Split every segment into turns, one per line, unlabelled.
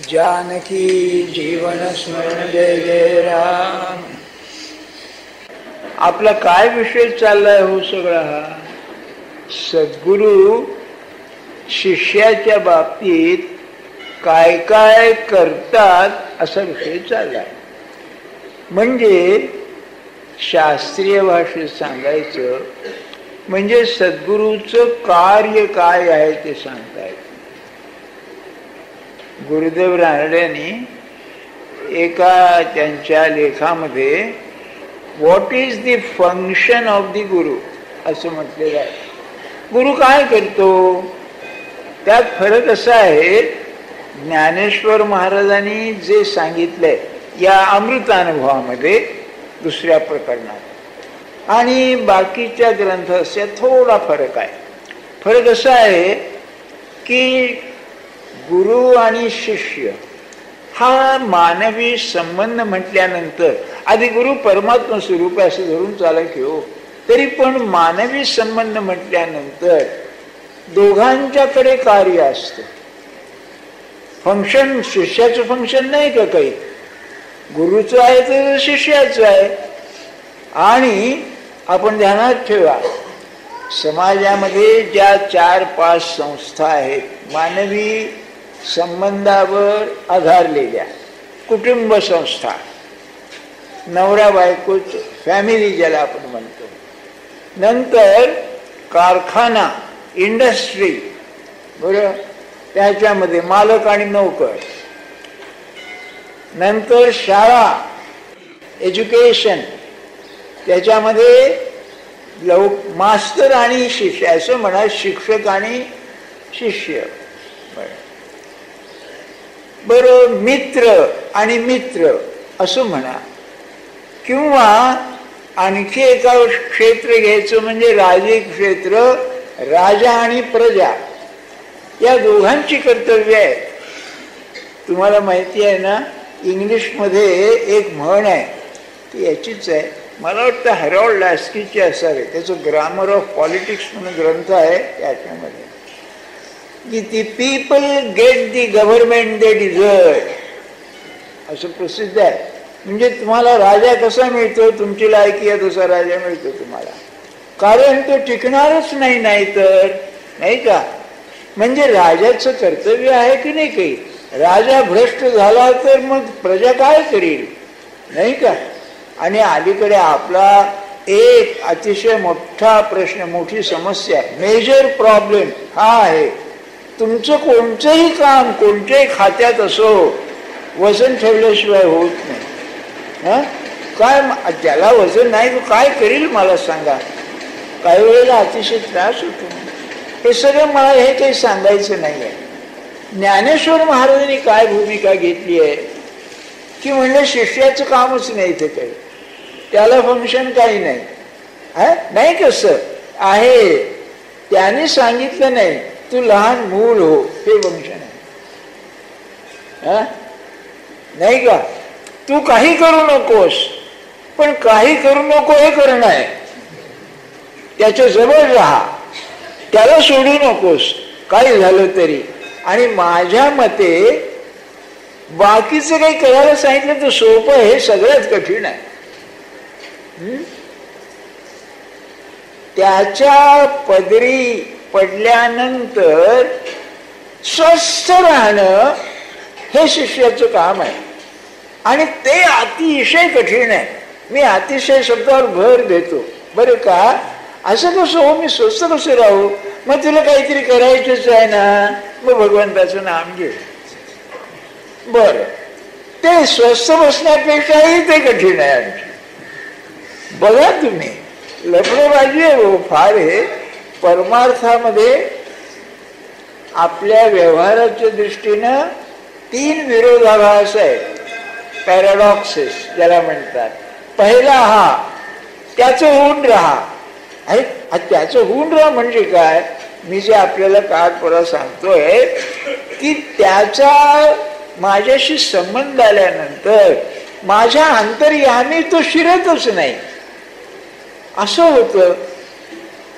जानकी जीवन स्मरण जय जय राम. आपला काय विषय चाललाय हो सगळा हा? सद्गुरु शिष्याच्या बाबतीत काय काय करतात असा विषय चाललाय. म्हणजे शास्त्रीय भाषेत सांगायचं म्हणजे सद्गुरूचं कार्य काय आहे ते सांगता येतं. गुरुदेव रानड्यांनी एका त्यांच्या लेखामध्ये what is the function of the गुरु असं म्हटलेलं आहे. गुरु काय करतो त्यात फरक असा आहे, ज्ञानेश्वर महाराजांनी जे सांगितलंय या अमृतानुभवामध्ये दुसऱ्या प्रकरणात आणि बाकीच्या ग्रंथात थोडा फरक आहे. फरक असा आहे की गुरु आणि शिष्य हा मानवी संबंध म्हटल्यानंतर आधी गुरु परमात्मा स्वरूप आहे असं धरून चालायचं हो, तरी पण मानवी संबंध म्हटल्यानंतर दोघांच्याकडे कार्य असतं. फंक्शन शिष्याचं फंक्शन नाही का काही, गुरुचं आहे तर शिष्याचं आहे. आणि आपण ध्यानात ठेवा, समाजामध्ये ज्या 4-5 संस्था आहेत मानवी संबंधावर आधारलेल्या, कुटुंब संस्था, नवरा बायकोच फॅमिली ज्याला आपण म्हणतो, नंतर कारखाना इंडस्ट्री, बरं, त्याच्यामध्ये मालक आणि नोकर, नंतर शाळा एज्युकेशन, त्याच्यामध्ये मास्तर आणि शिष्य असं म्हणा, शिक्षक आणि शिष्य, बरं, मित्र आणि मित्र असं म्हणा, किंवा आणखी एका क्षेत्र घ्यायचं म्हणजे राजकीय क्षेत्र, राजा आणि प्रजा या दोघांची कर्तव्य आहे. तुम्हाला माहिती आहे ना, इंग्लिशमध्ये एक म्हण आहे ती याचीच आहे, मला वाटतं हॅरॉल्ड लॅस्कीची असावे, त्याचं ग्रामर ऑफ पॉलिटिक्स म्हणून ग्रंथ आहे त्याच्यामध्ये, की the people get the government they deserve असं प्रसिद्ध आहे. म्हणजे तुम्हाला राजा कसा मिळतो, तुमची लायकी आहे तसा राजा मिळतो तुम्हाला, कारण तो टिकणारच नाही, नाही तर नाही का. म्हणजे राजाचं कर्तव्य आहे की नाही काही, राजा भ्रष्ट झाला तर मग प्रजा काय करील, नाही का. आणि अलीकडे आपला एक अतिशय मोठा प्रश्न, मोठी समस्या, मेजर प्रॉब्लेम हा आहे, तुमचं कोणतंही काम कोणत्याही खात्यात असो वजन ठेवल्याशिवाय होत नाही. काय ज्याला वजन नाही तो काय करील मला सांगा. काही वेळेला अतिशय त्रास होतो. हे सगळं मला हे काही सांगायचं नाही आहे. ज्ञानेश्वर महाराजांनी काय भूमिका घेतली आहे की म्हणजे शिष्याचं कामच नाही इथे काही, त्याला फंक्शन काही नाही, नाही कसं आहे, त्याने सांगितलं नाही तू लहान मूल हो, हे फंक्शन आहे, नाही का. तू काही करू नकोस, पण काही करू नको हे करणं आहे, त्याच्या जवळ राहा, त्याला सोडू नकोस काही झालं तरी. आणि माझ्या मते बाकीचं काही करायला सांगितलं तर सोपं, हे सगळ्यात कठीण आहे. त्याच्या पदरी पडल्यानंतर स्वस्थ राहणं हे शिष्याचं काम आहे आणि ते अतिशय कठीण आहे. मी अतिशय शब्दावर भर देतो बरं का. असं कसं हो, मी स्वस्थ कसं राहू, मग तुला काहीतरी करायचंच आहे ना, मग भगवंताचं नाम घे. बर, ते स्वस्थ बसण्यापेक्षाही ते कठीण आहे आणखी. बघा तुम्ही, लफडेबाजी आहे हो फार. हे परमार्थामध्ये आपल्या व्यवहाराच्या दृष्टीनं 3 विरोधाभास आहेत, पॅराडॉक्सेस ज्याला म्हणतात. पहिला हा, त्याचं होऊन राहा. अरे त्याचं होऊन राहा म्हणजे काय, मी जे आपल्याला काळपरा सांगतोय की त्याचा माझ्याशी संबंध आल्यानंतर माझ्या अंतर्यामी तो शिरतच नाही, असं होतं.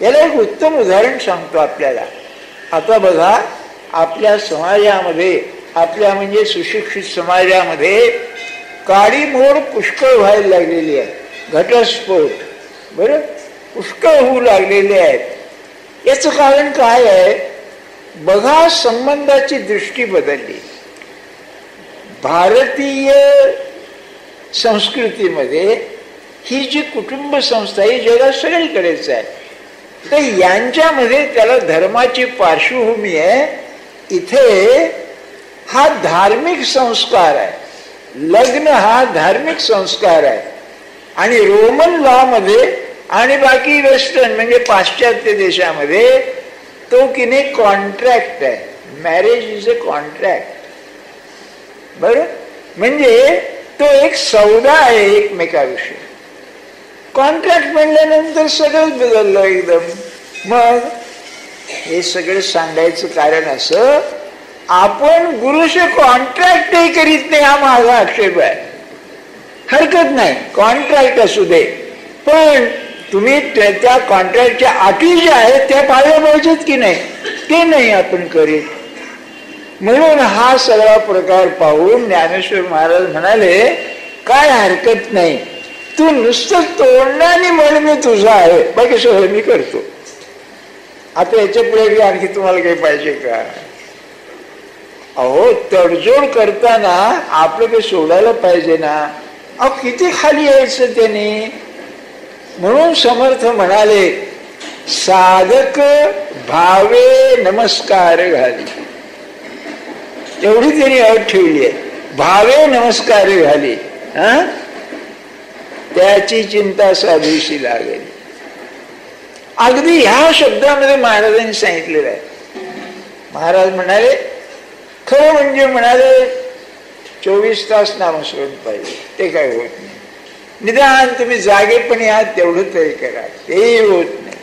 याला एक उत्तम उदाहरण सांगतो आपल्याला. आता बघा, आपल्या समाजामध्ये आपल्या म्हणजे सुशिक्षित समाजामध्ये काडीमोड पुष्कळ व्हायला लागलेली आहे. घटस्फोट बरं पुष्कळ होऊ लागलेले आहेत. याचं कारण काय आहे बघा, संबंधाची दृष्टी बदलली. भारतीय संस्कृतीमध्ये ही जी कुटुंब संस्था ही जगात सगळीकडेच आहे. तर यांच्यामध्ये त्याला धर्माची पार्श्वभूमी आहे. इथे हा धार्मिक संस्कार आहे. लग्न हा धार्मिक संस्कार आहे. आणि रोमन लॉ मध्ये आणि बाकी वेस्टर्न म्हणजे पाश्चात्य देशामध्ये तो की नाही कॉन्ट्रॅक्ट आहे. Marriage is a contract. बरं म्हणजे तो एक सौदा आहे एकमेकाविषयी. कॉन्ट्रॅक्ट म्हणल्यानंतर सगळंच बदललं एकदम. मग हे सगळं सांगायचं कारण असं, आपण गुरुशी कॉन्ट्रॅक्टही करीत नाही हा माझा आक्षेप आहे. हरकत नाही कॉन्ट्रॅक्ट असू दे, पण तुम्ही त्या कॉन्ट्रॅक्टच्या अटी ज्या आहेत त्या पाळल्या पाहिजेत की नाही, ते नाही आपण करीत. म्हणून हा सगळा प्रकार पाहून ज्ञानेश्वर महाराज म्हणाले काय हरकत नाही, तू नुसतं तोंडाने म्हण मी तुझा आहे, बाकी सगळं मी करतो. आता याच्या पुढे आणखी तुम्हाला काही पाहिजे का? अहो तडजोड करताना आपलं काही सोडायला पाहिजे ना. अहो किती खाली यायचं त्याने. म्हणून समर्थ म्हणाले साधक भावे नमस्कार घाली. एवढी त्यांनी अट ठेवली आहे, भावे नमस्कार घाली. त्याची चिंता साधूशी लागेल. अगदी ह्या शब्दामध्ये महाराजांनी सांगितलेलं आहे. महाराज म्हणाले खरं म्हणजे म्हणाले 24 तास नामस्मरण पाहिजे, ते काय होत नाही. निदान तुम्ही जागेपणी आहात तेवढं तरी करा, तेही होत नाही.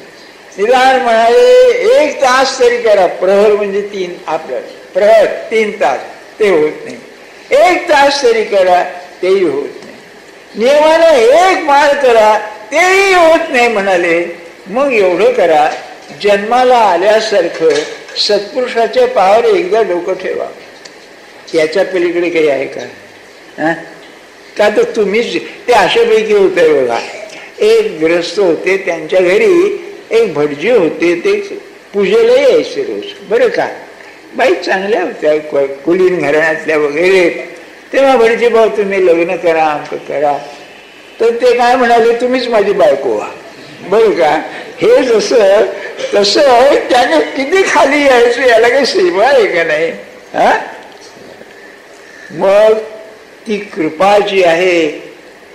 निदान म्हणाले 1 तास तरी करा. प्रहर म्हणजे 3 आपलं प्रहर 3 तास, ते होत नाही. 1 तास तरी करा, तेही होत नाही. नियमानं 1 माळ करा, तेही होत नाही म्हणाले. मग एवढं करा, जन्माला आल्यासारखं सत्पुरुषाच्या पायावर एकदा डोकं ठेवा. याच्या पलीकडे काही आहे का? का तर तुम्हीच ते अशापैकी होते बघा. एक गृहस्थ होते, त्यांच्या घरी एक भटजी होते, ते पूजेला यायचे रोज. बरं का, बाई चांगल्या होत्या, कुलीन घराण्यातल्या वगैरे. तेव्हा भटजी भाऊ तुम्ही लग्न करा, आमचं करा. तर ते काय म्हणाले, तुम्हीच माझी बायको व्हा. बरं का, हे जसं तसं त्याने किती खाली यायचं, याला काही सेवा आहे का नाही? मग ती कृपा जी आहे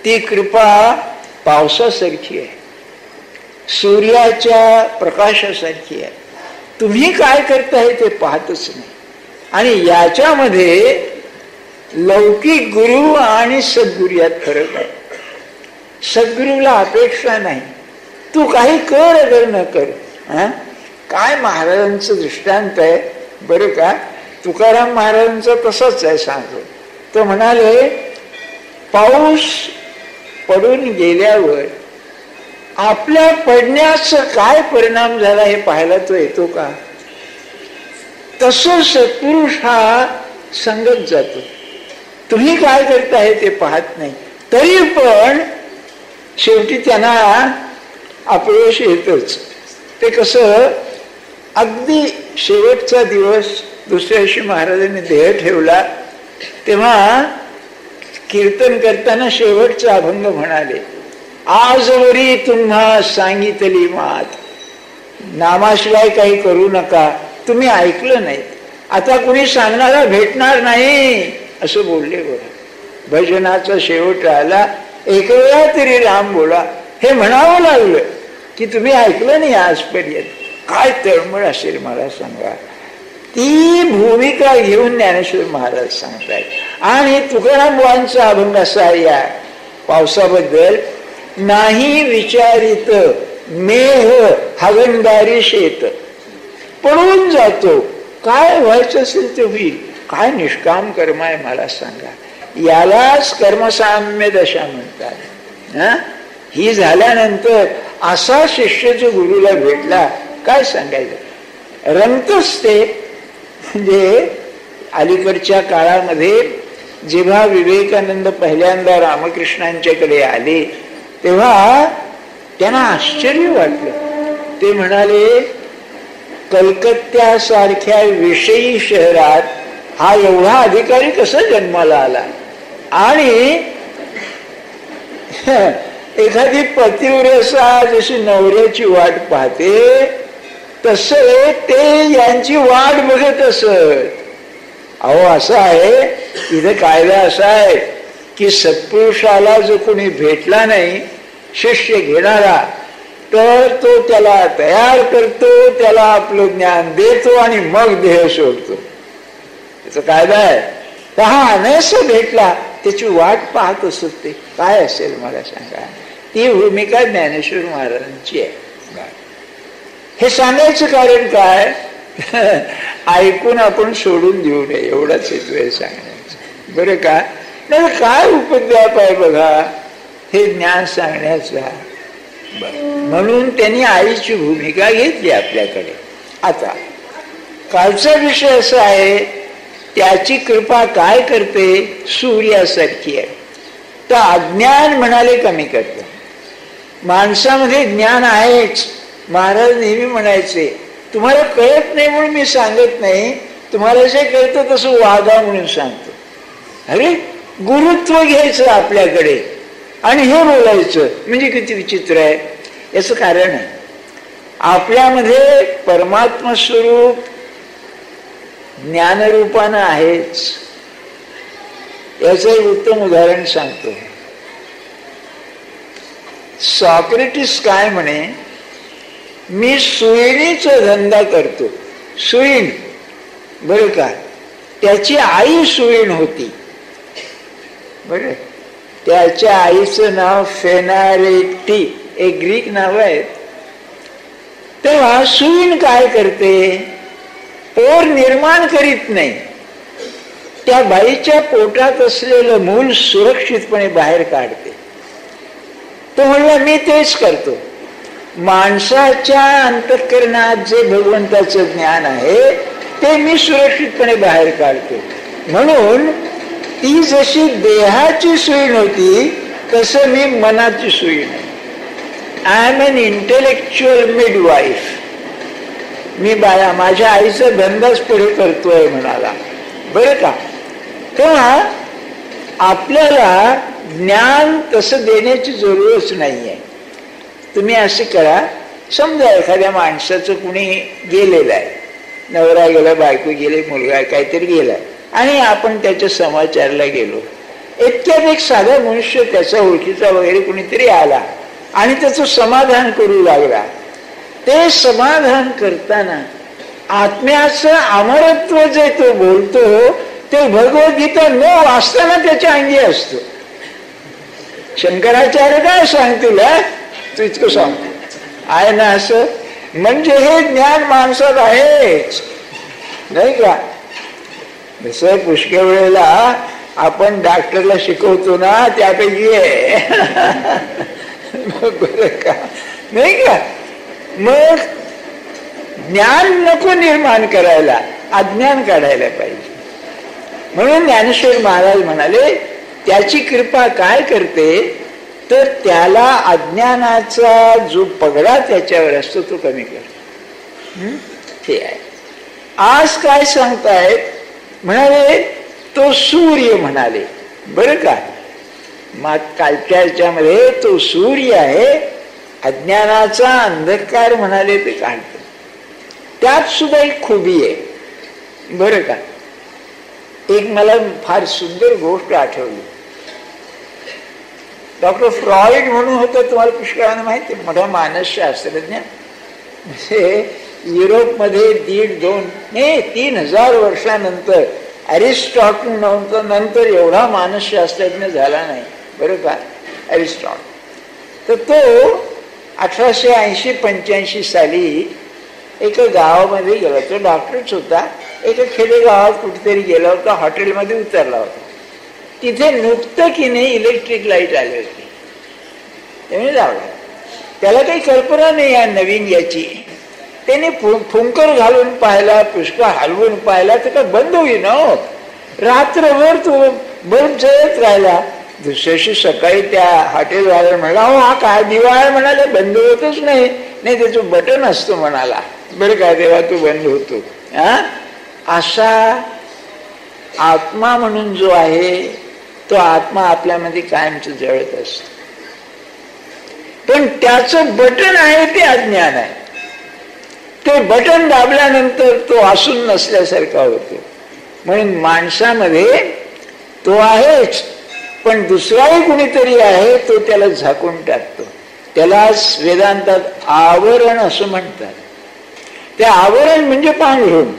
ती कृपा पावसासारखी आहे, सूर्याच्या प्रकाशासारखी आहे. तुम्ही काय करताय ते पाहतच नाही. आणि याच्यामध्ये लौकिक गुरु आणि सद्गुरु यात फरक आहे. सद्गुरूला अपेक्षा नाही, तू काही कर अगर न कर. काय महाराजांचं दृष्टांत आहे बरं का. तुकाराम महाराजांचा तसाच आहे, सांगतो. तो म्हणाले पाऊस पडून गेल्यावर आपल्या पडण्याचा काय परिणाम झाला हे पाहायला तो येतो का? तसं सत्पुरुष हा संगत जातो. तुम्ही काय करताय ते पाहत नाही, तरी पण शेवटी त्यांना अपयश येतच. ते कसं, अगदी शेवटचा दिवस दुसऱ्या दिवशी महाराजांनी देह ठेवला, तेव्हा कीर्तन करताना शेवटचा अभंग म्हणाले, आजवरी तुम्हा सांगितली मात, नामाशिवाय काही करू नका. तुम्ही ऐकलं नाही, आता कुणी सांगणारा भेटणार नाही असं बोलले. बरं, भजनाचा शेवट राहिला, एक वेळा तरी राम बोला हे म्हणावं लागलं की तुम्ही ऐकलं नाही आजपर्यंत. काय तळमळ असेल मला सांगा. ती भूमिका घेऊन ज्ञानेश्वर महाराज सांगतायत. आणि तुकाराम बुवांचा अभंग असा या पावसाबद्दल, नाही विचारित मेह हगणदारी शेत, पडून जातो, काय व्हायचं असेल ते होईल. काय निष्काम कर्म आहे मला सांगा. यालाच कर्मसाम्य दशा म्हणतात. ही झाल्यानंतर असा शिष्य जो गुरुला भेटला, काय सांगायचं, रंगतच ते. म्हणजे अलीकडच्या काळामध्ये जेव्हा विवेकानंद पहिल्यांदा रामकृष्णांच्याकडे आले तेव्हा त्यांना आश्चर्य वाटलं. ते म्हणाले, कलकत्त्यासारख्या विषयी शहरात हा एवढा अधिकारी कसा जन्माला आला? आणि एखादी पतिव्रता जशी नवऱ्याची वाट पाहते तसे ते यांची वाट बघत असत. अहो असं आहे, इथे कायदा असा आहे की सत्पुरुषाला जो कोणी भेटला नाही शिष्य घेणारा, तर तो त्याला तयार करतो, त्याला आपलं ज्ञान देतो आणि मग देह सोडतो. त्याचा कायदा आहे. तर हा अनस भेटला, त्याची वाट पाहत असत. ते काय असेल मला सांगा. ती भूमिका ज्ञानेश्वर महाराजांची आहे. हे सांगायचं कारण काय? ऐकून आपण सोडून देऊ नये एवढाच हेतू आहे सांगण्याचं, बरं का? नाही काय उपद्व्याप आहे बघा हे ज्ञान सांगण्याचा. म्हणून त्यांनी आईची भूमिका घेतली आपल्याकडे. आता कालचा विषय असा आहे, त्याची कृपा काय करते? सूर्यासारखी आहे. तर अज्ञान म्हणाले कमी करते. माणसामध्ये ज्ञान आहेच. महाराज नेहमी म्हणायचे, तुम्हाला कळत नाही म्हणून मी सांगत नाही, तुम्हाला जे कळतं तसं वागा म्हणून सांगतो. अरे गुरुत्व घ्यायचं आपल्याकडे आणि हे बोलायचं म्हणजे किती विचित्र आहे. याचं कारण आहे, आपल्यामध्ये परमात्मा स्वरूप ज्ञानरूपानं आहेच. याचं एक उत्तम उदाहरण सांगतो. सॉक्रेटिस काय म्हणे, मी सुईणीचा धंदा करतो. सुईण, बरं का? त्याची आई सुईण होती. बरं, त्याच्या आईचं नाव फेनारेटी, एक ग्रीक नाव आहे. तेव्हा सुईण काय करते? पोर निर्माण करीत नाही, त्या बाईच्या पोटात असलेलं मूल सुरक्षितपणे बाहेर काढते. तो म्हणला मी तेच करतो. माणसाच्या अंतःकरणात जे भगवंताचं ज्ञान आहे ते मी सुरक्षितपणे बाहेर काढतो. म्हणून ती जशी देहाची सुईण होती तसं मी मनाची सुईण आहे. I am an intellectual midwife. मी माझ्या आईचा धंदाच पुढे करतोय म्हणाला, बरं का? तेव्हा आपल्याला ज्ञान तसं देण्याची जरूरच नाहीये. तुम्ही असे करा, समजा एखाद्या माणसाचं कुणी गेलेलं आहे, नवरा गेला, बायको गेले, मुलगा काहीतरी गेलाय आणि आपण त्याच्या समाचारला गेलो. इतक्यात एक साधा मनुष्य त्याचा ओळखीचा वगैरे कुणीतरी आला आणि त्याचं समाधान करू लागला. ते समाधान करताना आत्म्याचं अमरत्व जे तो बोलतो ते भगवद्गीता न वाचताना त्याच्या अंगी असतो. शंकराचार्य काय सांगतील, तू इतकं सांगतो आहे ना असं. म्हणजे हे ज्ञान माणसात आहेच, नाही का? जसं पुष्कळ वेळेला आपण डॉक्टरला शिकवतो ना त्यापैकी आहे. बरं का, नाही का? मग ज्ञान नको निर्माण करायला, अज्ञान काढायला पाहिजे. म्हणून ज्ञानेश्वर महाराज म्हणाले, त्याची कृपा काय करते तर त्याला अज्ञानाचा जो पगडा त्याच्यावर असतो तो कमी करतो. हे आहे. आज काय सांगतायत म्हणाले, तो सूर्य म्हणाले, बरं का? मग कालच्या ह्याच्यामध्ये तो सूर्य आहे, अज्ञानाचा अंधकार म्हणाले ते काढतो. त्यात सुद्धा एक खुबी आहे, बरं का? एक मला फार सुंदर गोष्ट आठवली. डॉक्टर फ्रॉइड म्हणून होतं, तुम्हाला पुष्कळांना माहिती आहे, मोठा मानसशास्त्रज्ञ. युरोपमध्ये 3,000 वर्षानंतर अरिस्टॉटल नंतर एवढा मानसशास्त्रज्ञ झाला नाही, बरं का? अरिस्टॉटल. तर तो 1880-85 साली एका गावामध्ये गेला. तो डॉक्टरच होता. एका खेडेगावात कुठेतरी गेला होता, हॉटेलमध्ये उतरला होता. तिथे नुकतं की नाही इलेक्ट्रिक लाईट आली होती. त्याने लावला. त्याला काही कल्पना नाही या नवीन याची. त्याने फुंकर घालून पाहिला, पुष्कळ हलवून पाहिला तर काय बंद होईन हो. रात्रभर तो बल्ब जळत राहिला. दुसऱ्याशी सकाळी त्या हॉटेलवाल्याला म्हणला, हो हा काय दिवा आहे म्हणाले, बंद होतच नाही. नाही त्याचं बटन असतो म्हणाला. बरं का, तेव्हा तो बंद होतो. असा आत्मा म्हणून जो आहे तो आत्मा आपल्यामध्ये कायमच जळत असतो. पण त्याचं बटन आहे ते अज्ञान आहे. ते बटन दाबल्यानंतर तो असून नसल्यासारखा होतो. म्हणून माणसामध्ये तो आहेच, पण दुसराही कुणीतरी आहे तो त्याला झाकून टाकतो. त्याला वेदांतात आवरण असं म्हणतात. ते आवरण म्हणजे पांघरून.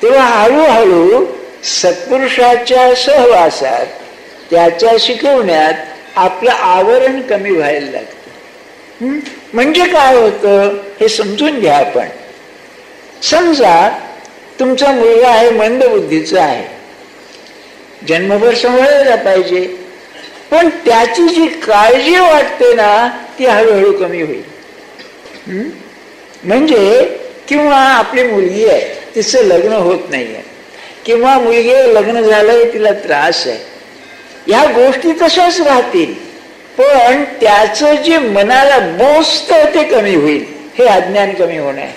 तेव्हा हळूहळू सत्पुरुषाच्या सहवासात त्याच्या शिकवण्यात आपलं आवरण कमी व्हायला लागतं. म्हणजे काय होतं हे समजून घ्या. आपण समजा तुमचा मुलगा आहे, मंदबुद्धीचा आहे, जन्मभर सांभाळायला पाहिजे, पण त्याची जी काळजी वाटते ना ती हळूहळू कमी होईल. म्हणजे किंवा आपली मुलगी आहे, तिचं लग्न होत नाहीये, किंवा मुलगी लग्न झालंय, तिला त्रास आहे, या गोष्टी तशाच राहतील, पण त्याचं जे मनाला बोचतं ते कमी होईल. हे अज्ञान कमी होणं आहे.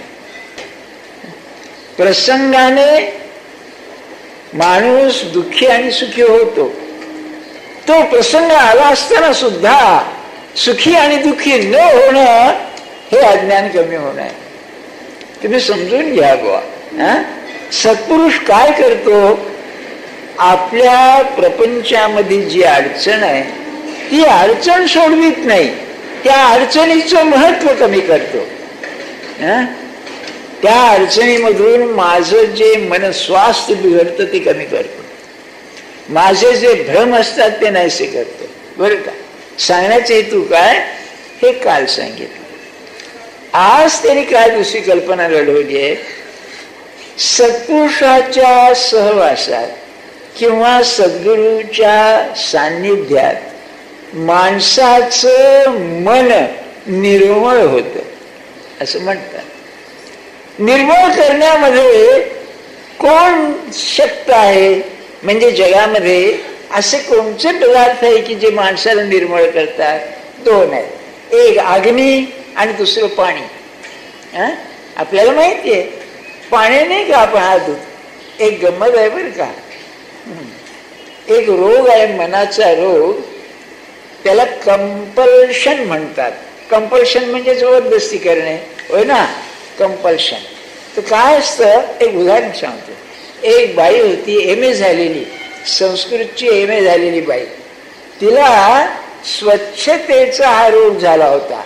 प्रसंगाने माणूस दुःखी आणि सुखी होतो. तो प्रसंग आला असताना सुद्धा सुखी आणि दुःखी न होणं हे अज्ञान कमी होणं आहे. तुम्ही समजून घ्या बुवा. सत्पुरुष काय करतो, आपल्या प्रपंचामध्ये जी अडचण आहे ती अडचण सोडवीत नाही, त्या अडचणीचं महत्व कमी करतो. त्या अडचणीमधून माझं जे मनस्वास्थ्य बिघडतं ते कमी करतो, माझे जे भ्रम असतात ते नाहीसे करतो. बरं का, सांगण्याचा हेतू काय हे काल सांगितलं. आज त्यांनी काय दुसरी कल्पना घडवली आहे. सत्पुरुषाच्या सहवासात किंवा सद्गुरूच्या सान्निध्यात माणसाचं मन निर्मळ होतं असं म्हणतात. निर्मळ करण्यामध्ये कोण शक्त आहे, म्हणजे जगामध्ये असे कोणते पदार्थ आहे की जे माणसाला निर्मळ करतात? दोन आहेत, एक अग्नी आणि दुसरं पाणी. आपल्याला माहिती आहे पाण्याने का आपण हात धुतो. एक गंमत आहे बरं का, एक रोग आहे मनाचा रोग, त्याला कंपल्शन म्हणतात. कंपल्शन म्हणजे जबरदस्ती करणे होय ना, कंपल्शन. तर काय असतं, एक उदाहरण सांगतो. एक बाई होती, MA झालेली, संस्कृतची MA झालेली बाई. तिला स्वच्छतेचा हा रोग झाला होता.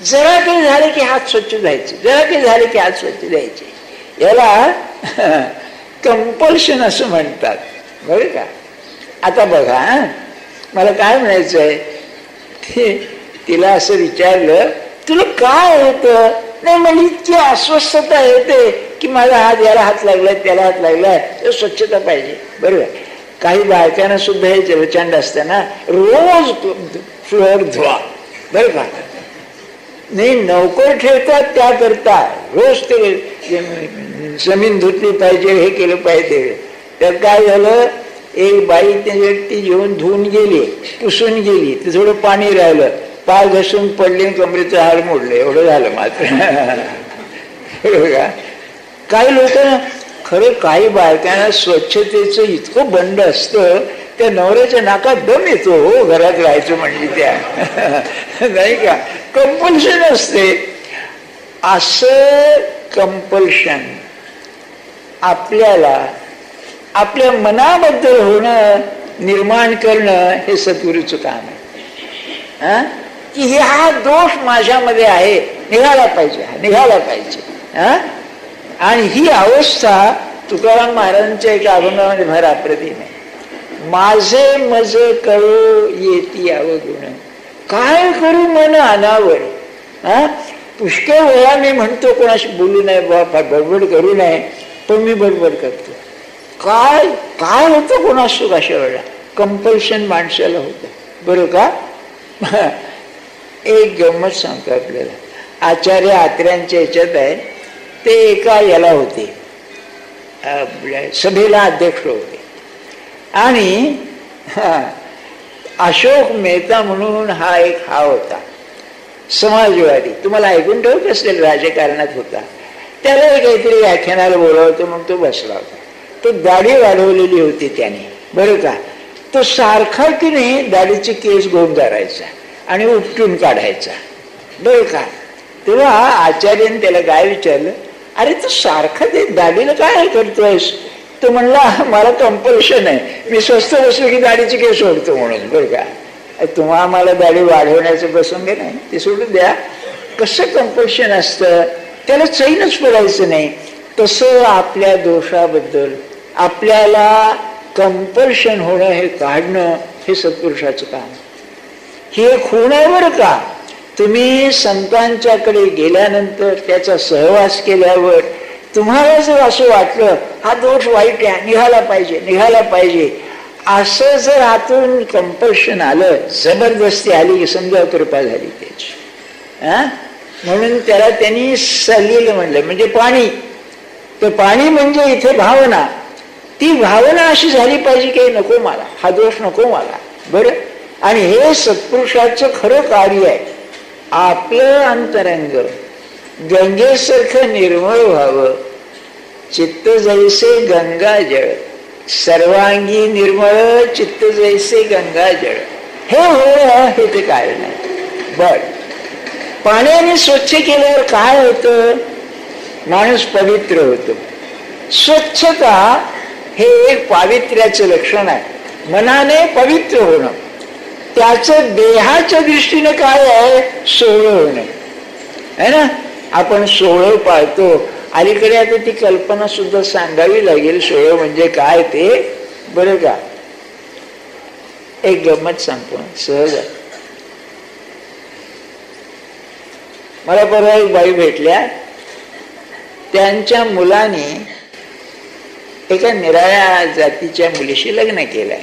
जरा काही झाले की हात स्वच्छ धुवायचे, जरा काही झाले की हात स्वच्छ द्यायचे. याला कंपल्शन असं म्हणतात. बरं का. आता बघा, मला काय म्हणायचं आहे, तिला असं विचारलं तुला काय होतं? नाही म्हणजे इतकी अस्वस्थता येते की माझा हात याला हात लागलाय, त्याला हात लागलाय, स्वच्छता पाहिजे. बरोबर. काही बायकांना सुद्धा हे जलचंड असताना रोज फ्लोअर धुवा. बरं का. नाही नौकर ठेवतात त्याकरता रोज ते जमीन धुतली पाहिजे, हे केलं पाहिजे. तर काय झालं, एक बाई ती घेऊन धुवून गेली, पुसून गेली, ते थोडं पाणी राहिलं, पाय घसरून पडले, कमरेचं हाड मोडलं, एवढं झालं मात्र. काही लोक खरं, काही बायकांना स्वच्छतेचं इतकं बंड असतं, त्या नवऱ्याच्या नाकात दम येतो हो घरात राहायचं म्हणजे. त्या नाही का, कंपल्शन असते. असं कंपल्शन आपल्याला आपल्या मनाबद्दल होणं, निर्माण करणं हे सद्गुरूचं काम आहे. की हा दोष माझ्यामध्ये आहे, निघाला पाहिजे, निघाला पाहिजे. आणि ही अवस्था तुकाराम महाराजांच्या एका अभंगामध्ये फार अप्रतिम आहे. माझे मज करू येती अवगुण, काय करू मन अनावर. पुष्कळ वेळा मी म्हणतो कोणाशी बोलू नये बाबा, बडबड करू नये, पण मी बडबड करतो. काय काय होतं कोणाशी अशा वेळा? कंपल्शन माणसाला होतं. बरं का. एक गंमत सांगतो आपल्याला. आचार्य आत्र्यांच्या ह्याच्यात आहे, ते एका याला होते, सभेला अध्यक्ष होते. आणि अशोक मेहता म्हणून हा एक होता समाजवादी, तुम्हाला ऐकून ठेवत असेल, राजकारणात होता. त्याला काहीतरी व्याख्यानाला बोलावतं म्हणून तो बसला होता. तो दाढी वाढवलेली होती त्याने, बरं का. तो सारखा की नाही दाढीचे केस गोंद धरायचा आणि उपटून काढायचा, बरं का. तेव्हा आचार्याने त्याला काय विचारलं, अरे तू सारखा ते दाढीला काय करतोयस? तो म्हणला, मला कंपल्शन आहे, मी स्वस्त बसलो की दाढीचे केस सोडतो म्हणून, बरं का. तुम्हा मला दाढी वाढवण्याचं प्रसंग नाही, ते सोडून द्या. कसं कंपल्शन असतं, त्याला चैनच पडायचं नाही. तसं आपल्या दोषाबद्दल आपल्याला कंपल्शन होणं, हे काढणं, हे सत्पुरुषाचं काम. हे एक होणं, बरं का. तुम्ही संतांच्याकडे गेल्यानंतर, त्याचा सहवास केल्यावर तुम्हाला जर असं वाटलं हा दोष वाईट आहे, निघाला पाहिजे, निघाला पाहिजे, असं जर आतून कंपल्शन आलं, जबरदस्ती आली की समजा कृपा झाली त्याची. म्हणून त्याला त्यांनी सलील म्हणलं, म्हणजे पाणी. तर पाणी म्हणजे इथे भावना. ती भावना अशी झाली पाहिजे की नको मला, हा दोष नको मला, बरं. आणि हे सत्पुरुषाचं खरं कार्य आहे. आपलं अंतरंग गंगेसारखं निर्मळ व्हावं. चित्त जैसे गंगाजळ, सर्वांगी निर्मळ चित्त जैसे गंगाजळ, हे होणं हे ते कारण आहे. बर, पाण्याने स्वच्छ केल्यावर काय होतं? माणूस पवित्र होतो. स्वच्छता हे एक पावित्र्याचं लक्षण आहे. मनाने पवित्र होणं. त्याचं देहाच्या दृष्टीने काय आहे? सोहळं होणं आहे ना. आपण सोहळं पाळतो. अलीकडे आता ती कल्पना सुद्धा सांगावी लागेल, सोहळं म्हणजे काय ते, बरं का. एक गंमत सांगतो सहज. मला परवा एक बाई भेटल्या. त्यांच्या मुलाने एका निराळ्या जातीच्या मुलीशी लग्न केलंय.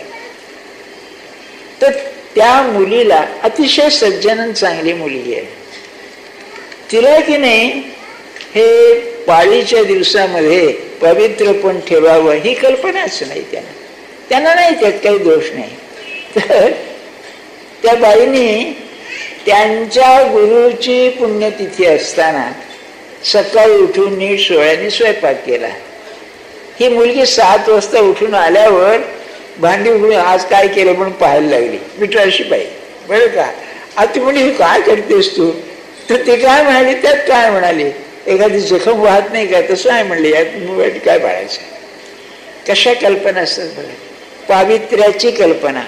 तर त्या मुलीला अतिशय सज्जन चांगली मुलगी आहे. तिला की नाही हे पाळीच्या दिवसामध्ये पवित्र पण ठेवावं ही कल्पनाच नाही त्यांना नाही, त्यात काही दोष नाही. तर त्या बाईने त्यांच्या गुरुची पुण्यतिथी असताना सकाळी उठून नीट सोहळ्याने स्वयंपाक केला. ही मुलगी 7 वाजता उठून आल्यावर भांडी उघडून आज काय केलं म्हणून पाहायला लागली. मिठाशी बाई, बरं का. आता ती म्हणजे काय करतेस तू? तर ते काय म्हणाले, त्यात काय म्हणाले, एखादी जखम वाहत नाही का, तसं आहे म्हणले, यात काय पाळायचं. कशा कल्पना असतात बघा, पावित्र्याची कल्पना.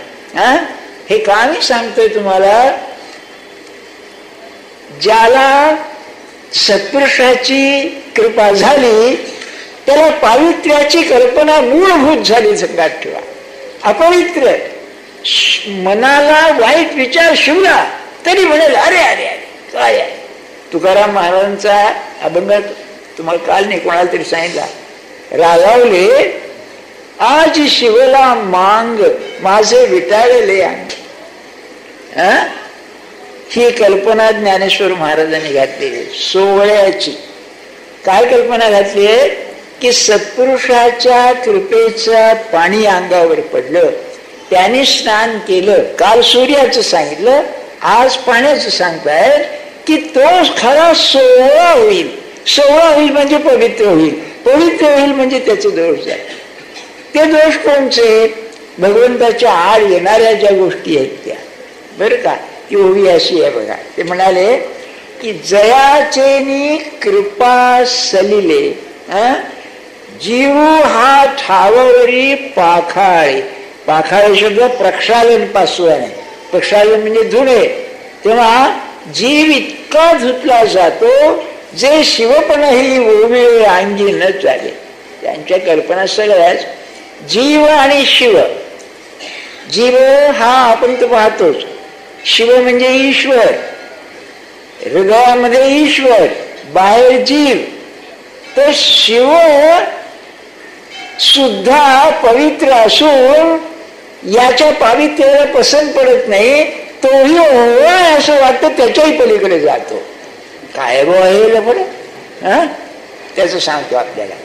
हे का मी सांगतोय तुम्हाला, ज्याला सत्पुरुषाची कृपा झाली त्याला पावित्र्याची कल्पना मूलभूत झाली. संगात ठेवा. अपवित्र मनाला वाईट विचार शिवला तरी म्हणेल अरे अरे अरे काय आहे. तुकाराम महाराजांचा अभंग तुम्हाला काल नाही कोणाला तरी सांगितला. रागावले आज शिवला मांग माझे विटाळले अंग. ही कल्पना ज्ञानेश्वर महाराजांनी घातली सोहळ्याची. काय कल्पना घातली आहे की सत्पुरुषाच्या कृपेचं पाणी अंगावर पडलं, त्याने स्नान केलं. काल सूर्याचं सांगितलं, आज पाण्याचं सांगतायत की तो खरा सोहळा होईल. सोहळा होईल म्हणजे पवित्र होईल. पवित्र होईल म्हणजे त्याचे दोष जाईल. ते दोष कोणचे? भगवंताच्या आड येणाऱ्या ज्या गोष्टी आहेत त्या, बरं का. ती ओवी अशी आहे बघा. ते म्हणाले की जयाचेनी कृपा सलिले जीव हा ठावरी पाखाळे. पाखाळे शब्द प्रक्षालन पासून आहे. प्रक्षालन म्हणजे धुणे. तेव्हा जीव इतका धुतला जातो जे शिवपण ही ओवी अंगी न चाले. त्यांच्या कल्पना सगळ्याच जीव आणि शिव. जीव हा आपण तो पाहतोच. शिव म्हणजे ईश्वर. हृदयामध्ये ईश्वर, बाहेर जीव. तर शिव सुद्धा पवित्र असून याच्या पावित्र्याला पसंत पडत नाही. तोही असं वाटतं त्याच्याही पलीकडे जातो. काय गो आहे लफड. त्याचं सांगतो आपल्याला.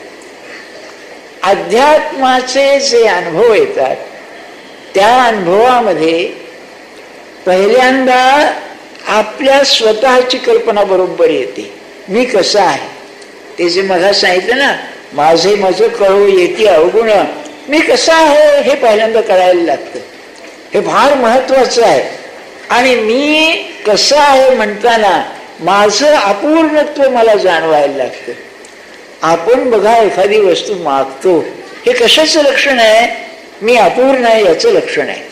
अध्यात्माचे जे अनुभव येतात त्या अनुभवामध्ये पहिल्यांदा आपल्या स्वतःची कल्पना बरोबर येते. मी कसा आहे ते जे मला सांगितलं ना, माझं कळू येते अवगुण, मी कसा आहे हे पहिल्यांदा कळायला लागतं. हे फार महत्वाचं आहे. आणि मी कसा आहे म्हणताना माझं अपूर्णत्व मला जाणवायला लागतं. आपण बघा एखादी वस्तू मागतो, हे कशाचं लक्षण आहे? मी अपूर्ण आहे याचं लक्षण आहे.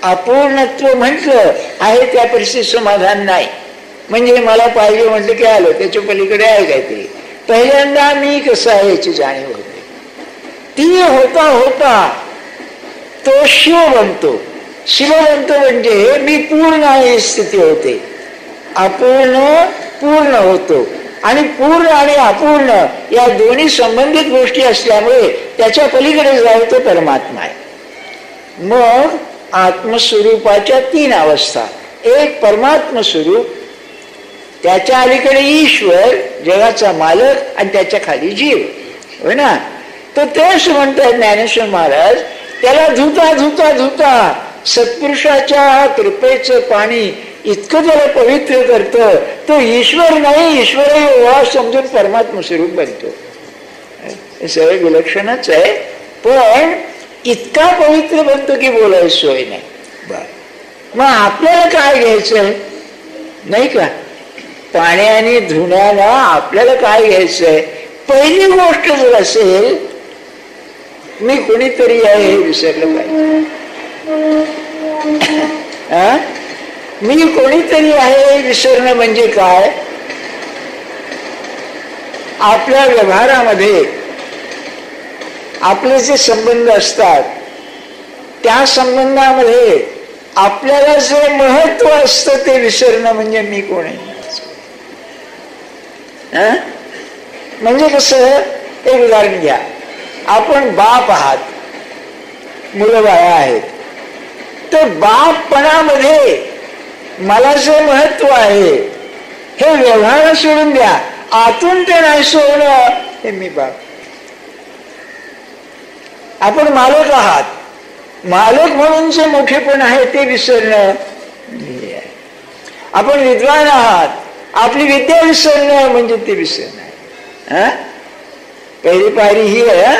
अपूर्णत्व म्हटलं आहे त्या परिस्थितीत समाधान नाही. म्हणजे मला पाहिजे म्हटलं की आलं, त्याच्या पलीकडे आहे काहीतरी. पहिल्यांदा मी कसं आहे याची जाणीव होते. ती होता होता तो शिव बनतो. शिव बनतो म्हणजे मी पूर्ण आहे ही स्थिती होते. अपूर्ण पूर्ण होतो. आणि पूर्ण आणि अपूर्ण या दोन्ही संबंधित गोष्टी असल्यामुळे त्याच्या पलीकडे जाऊ तो परमात्मा आहे. मग आत्मस्वरूपाच्या 3 अवस्था. एक परमात्म स्वरूप, त्याच्या अलीकडे ईश्वर जगाचा मालक आणि त्याच्या खाली जीव, हो ना. तो तेच म्हणतात ज्ञानेश्वर महाराज, त्याला धुता धुता धुता सत्पुरुषाच्या कृपेचं पाणी इतकं त्याला पवित्र करतं, तो ईश्वर नाही ईश्वर समजून परमात्म स्वरूप बनतो. हे सगळं विलक्षणच आहे, पण इतका पवित्र बनतो की बोलायची सोय नाही. बर, मग आपल्याला काय घ्यायचंय नाही का? पाण्याने धुण्याला आपल्याला काय घ्यायचंय? पहिली गोष्ट जर असेल मी कोणीतरी आहे हे विसरलं पाहिजे. मी कोणीतरी आहे विसरणं म्हणजे काय? आपल्या व्यवहारामध्ये आपले जे संबंध असतात त्या संबंधामध्ये आपल्याला जे महत्व असतं ते विसरणं म्हणजे मी कोण आहे. म्हणजे कसं, एक उदाहरण घ्या. आपण बाप आहात, मुलं बाळा आहेत, तर बापपणामध्ये मला जे महत्व आहे हे व्यवहार सोडून द्या, आतून ते नाही सोडणं हे मी बाप. आपण मालक आहात, मालक म्हणून जे मोठेपण आहे ते विसरणं मी आहे. आपण विद्वान आहात, आपली विद्या विसरणं म्हणजे ते विसरणं आहे. पहिली पायरी ही आहे,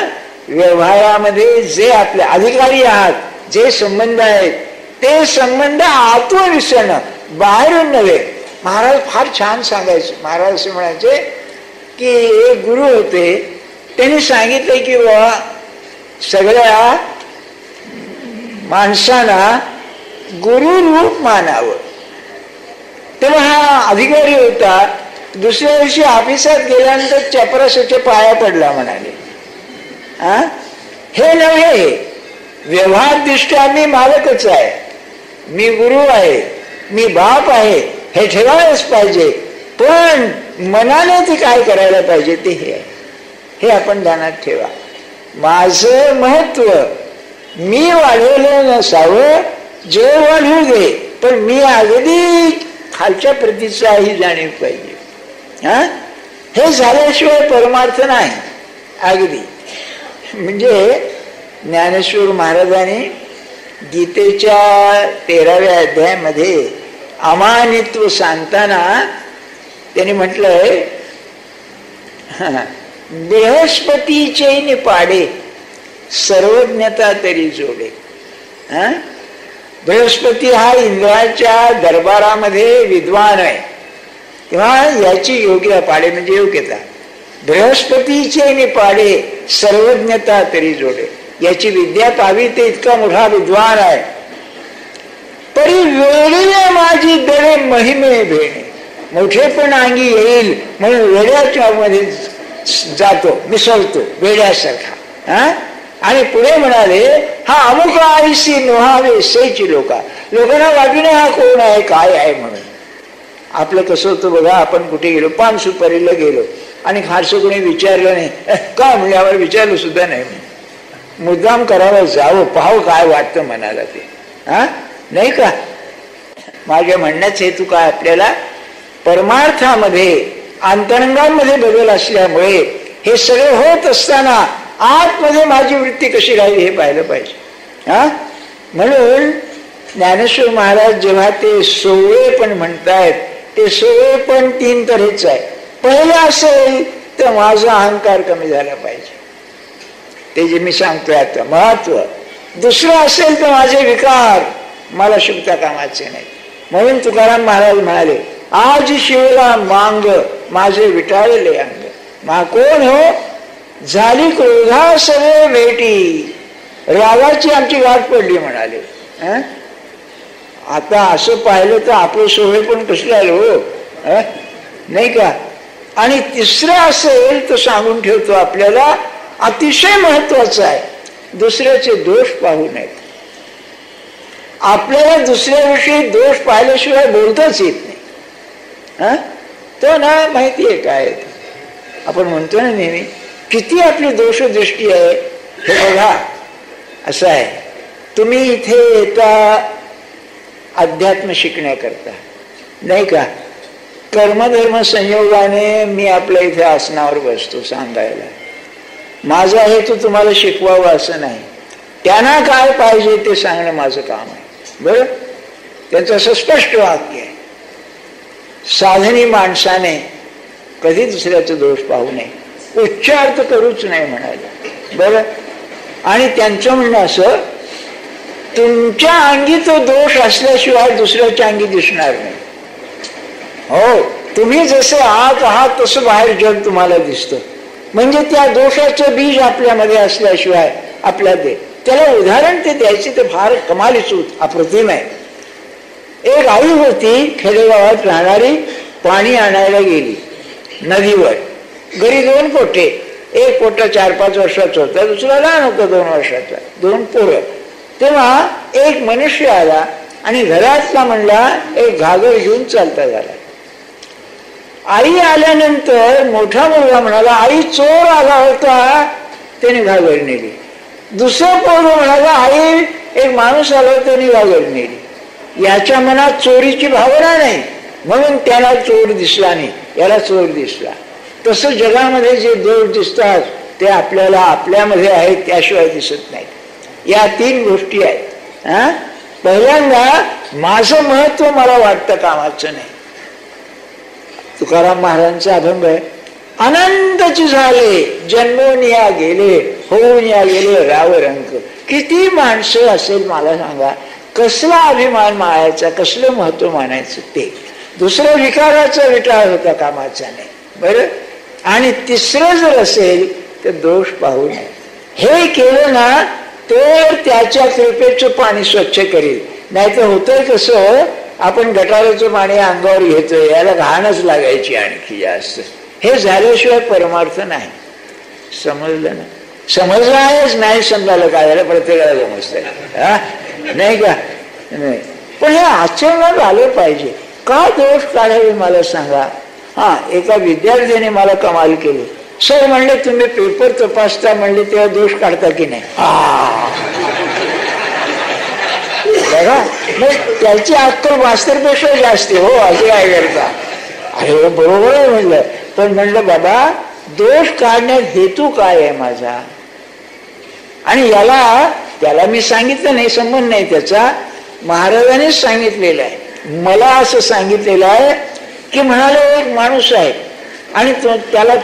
व्यवहारामध्ये जे आपले अधिकारी आहात, जे संबंध आहेत ते संबंध आतून विसरणं, बाहेरून नव्हे. महाराज फार छान सांगायचे. महाराज असे म्हणायचे की एक गुरु होते, त्यांनी सांगितलं की बाबा सगळ्या माणसांना गुरुरूप मानावं. तेव्हा हा अधिकारी होता, दुसऱ्या दिवशी ऑफिसात गेल्यानंतर चपरासाच्या पाया पडला. म्हणाले हे नव्हे, व्यवहार दृष्ट्या मी मालकच आहे, मी गुरु आहे, मी बाप आहे हे ठेवायलाच पाहिजे, पण मनाने ते काय करायला पाहिजे ते हे आहे. हे आपण ध्यानात ठेवा. माझं महत्व मी वाढवलं नसावं, जे वाढवू दे, पण मी अगदी खालच्या प्रतीचा ही जाणीव पाहिजे. हे झाल्याशिवाय परमार्थ नाही. अगदी म्हणजे ज्ञानेश्वर महाराजांनी गीतेच्या 13व्या अध्यायामध्ये अमानित्व सांगताना त्यांनी म्हटलंय, बृहस्पतीचे निपाडे सर्वज्ञता तरी जोडे. बृहस्पती हा इंद्राच्या दरबारामध्ये विद्वान आहे, तेव्हा याची योग्य पाडे म्हणजे योग्यता. बृहस्पतीचे निपाडे सर्वज्ञता तरी जोडे. याची विद्या पावी ते इतका मोठा विद्वान आहे, तरी वेळीने माझी दरे महिमे भेणे. मोठेपण अंगी येईल म्हणून वेड्याच्या मध्ये जातो, मिसळतो वेड्यासारखा. आणि पुढे म्हणाले, हा अमुक आईशी नोहावे सेची लोका. लोकांना वाटणे हा कोण आहे काय आहे म्हणून. आपलं कसं होतं बघा, आपण कुठे गेलो, पान सुपारीला गेलो आणि फारसं कोणी विचारलं नाही, का म्हणल्यावर विचारलं सुद्धा नाही, मुद्दाम करावं जावं, पाहावं काय वाटतं मनाला ते. नाही का? माझ्या म्हणण्याचा हेतू काय, आपल्याला परमार्थामध्ये अंतरंगामध्ये बदल असल्यामुळे हे सगळं होत असताना आतमध्ये माझी वृत्ती कशी राहील हे पाहिलं पाहिजे. म्हणून ज्ञानेश्वर महाराज जेव्हा ते सोवळे पण म्हणतायत, ते सोवळे पण 3 तऱ्हेच आहे. पहिलं असेल तर माझा अहंकार कमी झाला पाहिजे, ते जे मी सांगतोय आता महत्व. दुसरं असेल तर माझे विकार मला शुभता कामाचे नाही. म्हणून तुकाराम महाराज म्हणाले, आज शिवला मांग माझे विटाळले अंग. कोण हो झाली क्रोधा सगळे भेटी, रागाची आमची गाठ पडली म्हणाले. आता असं पाहिलं तर आपले सोहळे पण कसले आले हो, नाही का. आणि तिसरं असेल तर सांगून ठेवतो आपल्याला, अतिशय महत्वाचं आहे, दुसऱ्याचे दोष पाहू नयेत. आपल्याला दुसऱ्याविषयी दोष पाहिल्याशिवाय बोलताच येत नाही. तो ना माहिती आहे काय, आपण म्हणतो ना नेहमी, किती आपली दोषदृष्टी आहे हे बघा. असं आहे, तुम्ही इथे येता अध्यात्म शिकण्याकरता, नाही का. कर्मधर्म संयोगाने मी आपल्या इथे आसनावर बसतो सांगायला. माझा हेतू तुम्हाला शिकवावं असं नाही, त्यांना काय पाहिजे ते सांगणं माझं काम आहे. बरं, त्यांचं असं स्पष्ट वाक्य आहे, साधनी माणसाने कधी दुसऱ्याचे दोष पाहू नये, उच्चार तर करूच नाही म्हणाले. बरं, आणि त्यांचं म्हणणं असं, तुमच्या अंगी तो दोष असल्याशिवाय दुसऱ्याच्या अंगी दिसणार नाही. हो, तुम्ही जसे आत आहात तसं बाहेर जग तुम्हाला दिसतं. म्हणजे त्या दोषाचं बीज आपल्यामध्ये असल्याशिवाय आपल्या ते, त्याला उदाहरण ते द्यायचे ते फार कमालीच अप्रतिम आहे. एक आई होती खेडेगावात राहणारी, पाणी आणायला गेली नदीवर. घरी 2 पोटे, एक पोटा 4-5 वर्षाचा होता, दुसरा लहान होता 2 वर्षाचा, 2 पोरं. तेव्हा एक मनुष्य आला आणि घरातला म्हणला एक घागर घेऊन चालता झाला. आई आल्यानंतर मोठा मुलगा म्हणाला, आई चोर आला होता त्याने घागर नेली. दुसरा पोरगा म्हणाला, आई एक माणूस आला होता त्याने घागर नेली. याच्या मनात चोरीची भावना नाही म्हणून त्याला चोर दिसला नाही, याला चोर दिसला. तसं जगामध्ये जे दोष दिसतात ते आपल्याला आपल्यामध्ये आहेत, त्याशिवाय दिसत नाही. या 3 गोष्टी आहेत. पहिल्यांदा माझं महत्व मला वाटतं कामाचं नाही. तुकाराम महाराजांचा अभंग आहे, अनंतची झाले जन्मोन या गेले, होऊन या गेले राव रंक. किती माणसं असेल मला सांगा, कसला अभिमान मानायचा, कसलं महत्व मानायचं ते. दुसरं विकाराचा विटाळ होता कामाचा नाही. बरं, आणि तिसरं जर असेल तर दोष पाहू नये. हे केलं ना तर त्याच्या कृपेचं पाणी स्वच्छ करेल. नाही तर होतंय कसं, आपण गटाराचं पाणी अंगावर घेतोय, याला घाणच लागायची आणखी जास्त. हे झाल्याशिवाय परमार्थ नाही. समजलं ना? समजलं आहेच, नाही समजायला काय झालं, प्रत्येकाला समजतंय, नाही का. नाही, पण हे आचरणात आलं पाहिजे. का दोष काढावे मला सांगा. एका विद्यार्थ्याने मला कमाल केली. सर म्हणले, तुम्ही पेपर तपासता म्हणले तेव्हा दोष काढता की नाही. बघा, त्याची अक्कल मास्तरपेक्षा जास्त हो, असे काय करता. अरे बरोबर आहे म्हणलं, पण म्हणलं बाबा दोष काढण्यात हेतू काय आहे माझा. आणि त्याला मी सांगितलं नाही, संबंध नाही त्याचा, महाराजांनीच सांगितलेलं आहे. मला असं सांगितलेलं आहे की म्हणाले एक माणूस आहे आणि त्याला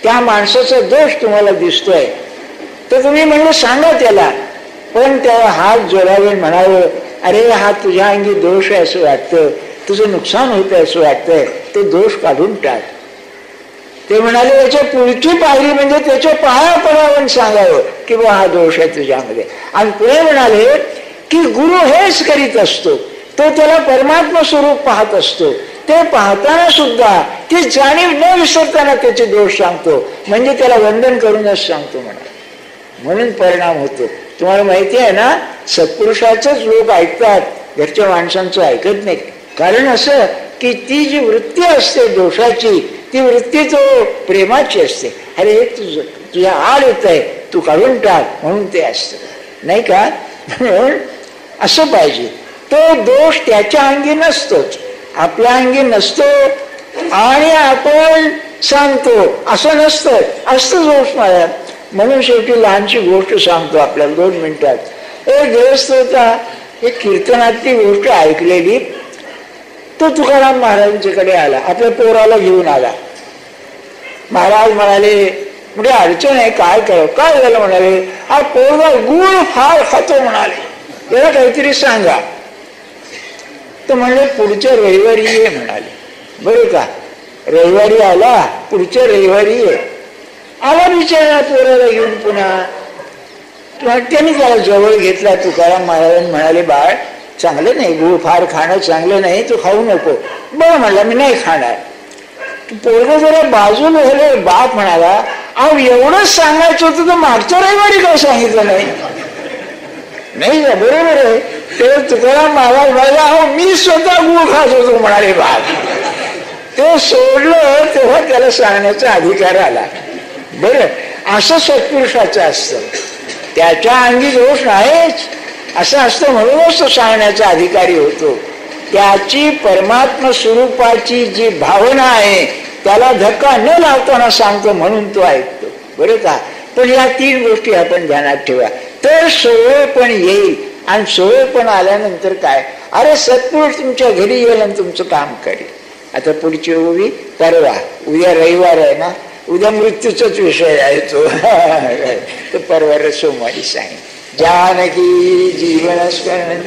त्या माणसाचा दोष तुम्हाला दिसतोय, तर तुम्ही म्हणलं सांगा त्याला. पण त्याला हात जोडावे, म्हणावं अरे हा तुझ्या अंगी दोष आहे असं वाटतं, तुझं नुकसान होत आहे असं वाटतंय, तो दोष काढून टाक. ते म्हणाले याच्या पुढची पायरी म्हणजे त्याच्या पाया पडावून सांगावं की बा हा दोष आहे तुझ्यामध्ये. आणि पुढे म्हणाले की गुरु हेच करीत असतो, तो त्याला परमात्मा स्वरूप पाहत असतो. ते पाहताना सुद्धा ते जाणीव न विसरताना त्याचे दोष सांगतो, म्हणजे त्याला वंदन करूनच सांगतो म्हणून परिणाम होतो. तुम्हाला माहिती आहे ना, सत्पुरुषाच लोक ऐकतात, घरच्या माणसांचं ऐकत नाही. कारण असं की ती जी वृत्ती असते दोषाची, ती वृत्ती तो प्रेमाची असते. अरे तुझ्या आड येत आहे, तू काढून टाक म्हणून ते असतं, नाही का. म्हणून असं पाहिजे, तो दोष त्याच्या अंगी नसतोच, आपल्या अंगी नसतो. आणि आपण सांगतो असं नसतं, असतं जोश मला. म्हणून शेवटी लहानशी गोष्ट सांगतो आपल्याला 2 मिनिटात. एक गृहस्थ होता, एक कीर्तनातली गोष्ट ऐकलेली. तो तुकाराम महाराजांच्याकडे आला, आपल्या पोराला घेऊन आला. महाराज म्हणाले, म्हणजे अडचण आहे, काय करू, काय झालं म्हणाले, हा पोरगा गुळ फार खातो म्हणाले, याला काहीतरी सांगा. तर म्हणले पुढच्या रविवारी ये म्हणाले. बरं का, रविवारी आला, पुढच्या रविवारी ये. आला बिचारा पोराला घेऊन पुन्हा. त्यांनी त्याला जवळ घेतला. तुकाराम महाराज म्हणाले, बाळ चांगलं नाही, गुळ फार खाणं चांगलं नाही, तू खाऊ नको. बरं म्हणला, मी नाही खाणार. पोरग जरा बाजूला झालं. बाप म्हणाला, अहो एवढंच सांगायचं होतं तर मागच्या रविवारी काय सांगितलं नाही? नाही का, बरोबर आहे. तेव्हा तुकाराम महाराज म्हणाले, अहो मी स्वतः गुळ खात होतो म्हणाले बाप. ते सोडलं तेव्हा त्याला सांगण्याचा अधिकार आला. बरं, असं सत्पुरुषाचं असतं, त्याच्या अंगी दोष नाहीच असं असतं, म्हणूनच तो सांगण्याचा अधिकारी होतो. त्याची परमात्मा स्वरूपाची जी भावना आहे त्याला धक्का न लावताना सांगतो, म्हणून तो ऐकतो. बरं का. पण या 3 गोष्टी आपण ध्यानात ठेवा, तर सोहळ पण येईल. आणि सोहळ पण आल्यानंतर काय, अरे सत्पुरुष तुमच्या घरी येईल आणि तुमचं काम करेल. आता पुढची ओवी परवा, उद्या रविवार आहे ना, उद्या मृत्यूचाच विषय आहे तो परवा सोमवारी सांगेल. जानकी जीवन स्मरण